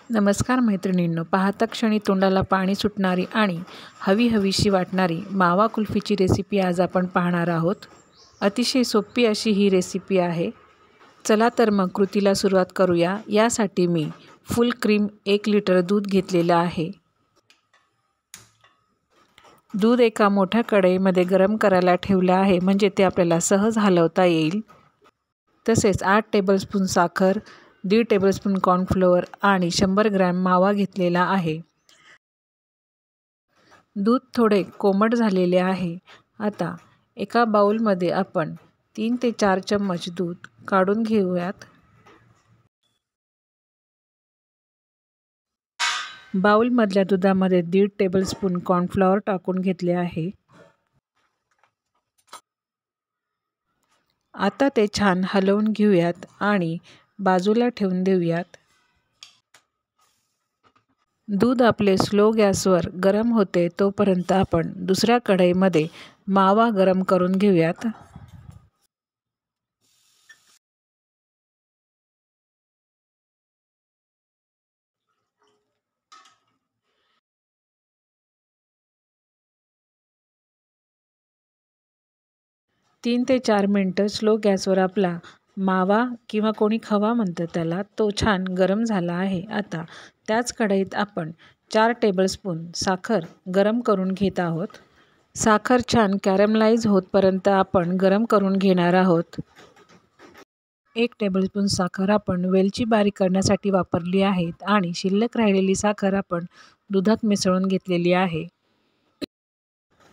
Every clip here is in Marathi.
नमस्कार मैत्रिणींनो, पाहता क्षणी तोंडाला पाणी सुटणारी आणि हवीहवीशी वाटणारी मावा कुल्फीची रेसिपी आज आपण पाहणार आहोत. अतिशय सोपी अशी ही रेसिपी आहे. चला तर मग कृतीला सुरुवात करूया. यासाठी मी फुल क्रीम 1 लिटर दूध घेतलेलं आहे. दूध एका मोठ्या कढईमध्ये गरम करायला ठेवलं आहे, म्हणजे ते आपल्याला सहज हलवता येईल. तसेच 8 टेबलस्पून साखर, 1.5 टेबलस्पून कॉर्नफ्लोअर आणि 100 ग्रॅम मावा घेतलेला आहे. दूध थोडे कोमट झालेले आहे. आता एका बाउलमध्ये आपण 3 ते 4 चम्मच दूध काढून घेऊयात. बाउलमधल्या दुधामध्ये 1.5 टेबलस्पून कॉर्नफ्लॉवर टाकून घेतले आहे. आता ते छान हलवून घेऊयात आणि बाजूला ठेवून देऊयात. दूध आपले स्लो गॅसवर गरम होते तोपर्यंत आपण दुसऱ्या कढईमध्ये मावा गरम करून घेऊयात. तीन ते 4 मिनटं स्लो गॅसवर आपला मावा किंवा कोणी खवा म्हणतं त्याला, तो छान गरम झाला आहे. आता त्याच कढईत आपण 4 टेबलस्पून साखर गरम करून घेत आहोत. साखर छान कॅरमलाइज होतपर्यंत आपण गरम करून घेणार आहोत. 1 टेबलस्पून साखर आपण वेलची बारीक करण्यासाठी वापरली आहे आणि शिल्लक राहिलेली साखर आपण दुधात मिसळून घेतलेली आहे.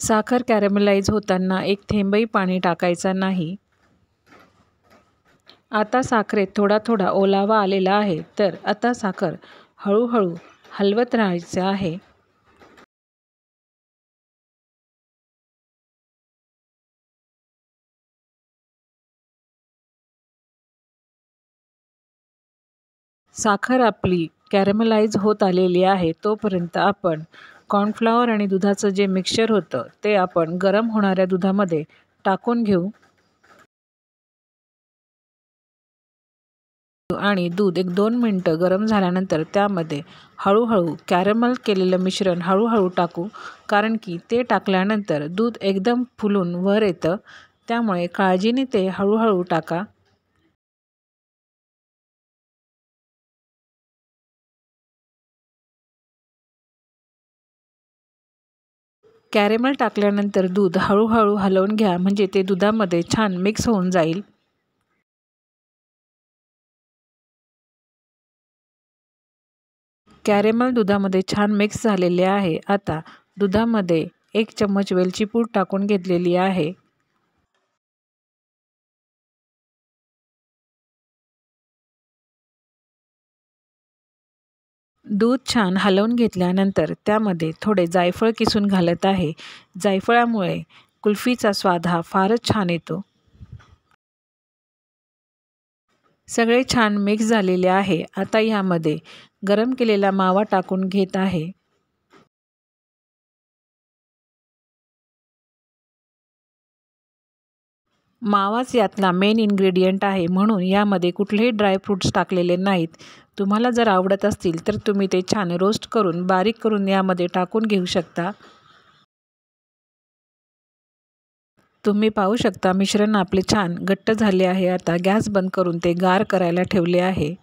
साखर कॅरमलाइज होताना एक थेंबही पाणी टाकायचा नाही. आता साखरेत थोडा थोडा ओलावा आलेला आहे, तर आता साखर हळूहळू हलवत राहायचं आहे. साखर आपली कॅरमलाइज होत आलेली आहे तोपर्यंत आपण कॉर्नफ्लॉवर आणि दुधाचं जे मिक्सचर होतं ते आपण गरम होणाऱ्या दुधामध्ये टाकून घेऊ आणि दूध 1-2 मिनटं गरम झाल्यानंतर त्यामध्ये हळूहळू कॅरमल केलेलं मिश्रण हळूहळू टाकू, कारण की ते टाकल्यानंतर दूध एकदम फुलून वर येतं, त्यामुळे काळजीने ते हळूहळू टाका. कॅरेमल टाकल्यानंतर दूध हळूहळू हलवून घ्या, म्हणजे ते दुधामध्ये छान मिक्स होऊन जाईल. कॅरेमल दुधामध्ये छान मिक्स झालेले आहे. आता दुधामध्ये 1 चम्मच वेलची पूड टाकून घेतलेली आहे. दूध छान हलवून घेतल्यानंतर त्यामध्ये थोडे जायफळ किसून घालत आहे. जायफळामुळे कुल्फीचा स्वाद हा फारच छान येतो. सगळे छान मिक्स झालेले आहे. आता ह्यामध्ये गरम केलेला मावा टाकून घेत आहे. मावाच यातला मेन इन्ग्रेडियंट आहे, म्हणून यामध्ये कुठलेही ड्रायफ्रूट्स टाकलेले नाहीत. तुम्हाला जर आवडत असतील तर तुम्ही ते छान रोस्ट करून बारीक करून यामध्ये टाकून घेऊ शकता. तुम्ही पाहू शकता मिश्रण आपले छान घट्ट झाले आहे. आता गॅस बंद करून ते गार करायला ठेवले आहे.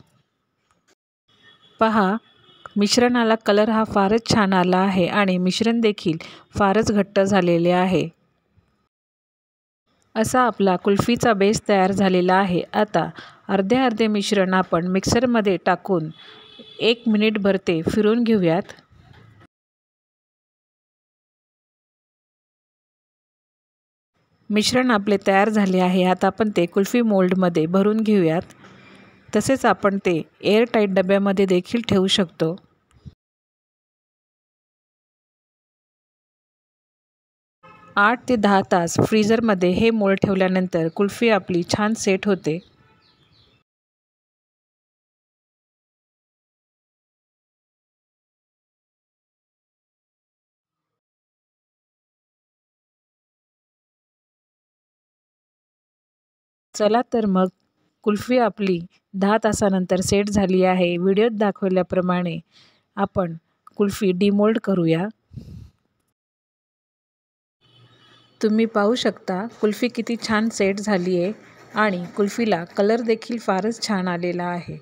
पहा, मिश्रणाला कलर हा फारच छान आला आहे आणि मिश्रण देखील फारच घट्ट झालेले आहे. असा आपला कुल्फीचा बेस तयार झालेला आहे. आता अर्धे मिश्रण आपण मिक्सरमध्ये टाकून 1 मिनिटभर ते फिरवून घेऊयात. मिश्रण आपले तयार झाले आहे. आता आपण ते कुल्फी मोल्डमध्ये भरून घेऊयात. तसेच आपण ते एअरटाईट डब्यामध्ये देखील ठेवू शकतो. आठ ते 10 तास फ्रीझरमध्ये हे मोल्ड ठेवल्यानंतर कुल्फी आपली छान सेट होते. चला तर मग कुल्फी आपली 10 तासानंतर सेट झाली आहे. व्हिडिओत दाखवल्याप्रमाणे आपण कुल्फी डिमोल्ड करूया. तुम्ही पाहू शकता कुल्फी किती छान सेट झाली आहे आणि कुल्फीला कलर देखील फारच छान आलेला आहे.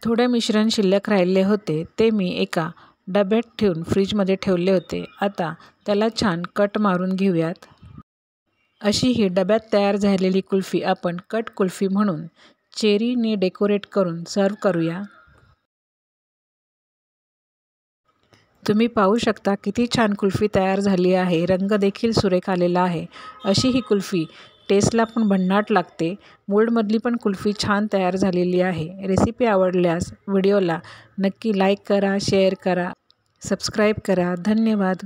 थोडे मिश्रण शिल्लक राहिले होते ते मी एका डब्यात ठेवून फ्रीजमध्ये ठेवले होते. आता त्याला छान कट मारून घेऊयात. अशी ही डब्यात तयार झालेली कुल्फी आपण कट कुल्फी म्हणून चेरीने डेकोरेट करून सर्व करूया. तुम्ही पाहू शकता किती छान कुल्फी तयार झाली आहे. रंग देखील सुरेख आलेला आहे. अशी ही कुल्फी टेस्टला पण भन्नाट लागते. मोल्डमधली पण कुल्फी छान तयार झालेली आहे. रेसिपी आवडल्यास व्हिडिओला नक्की लाईक करा, शेअर करा, सबस्क्राईब करा. धन्यवाद.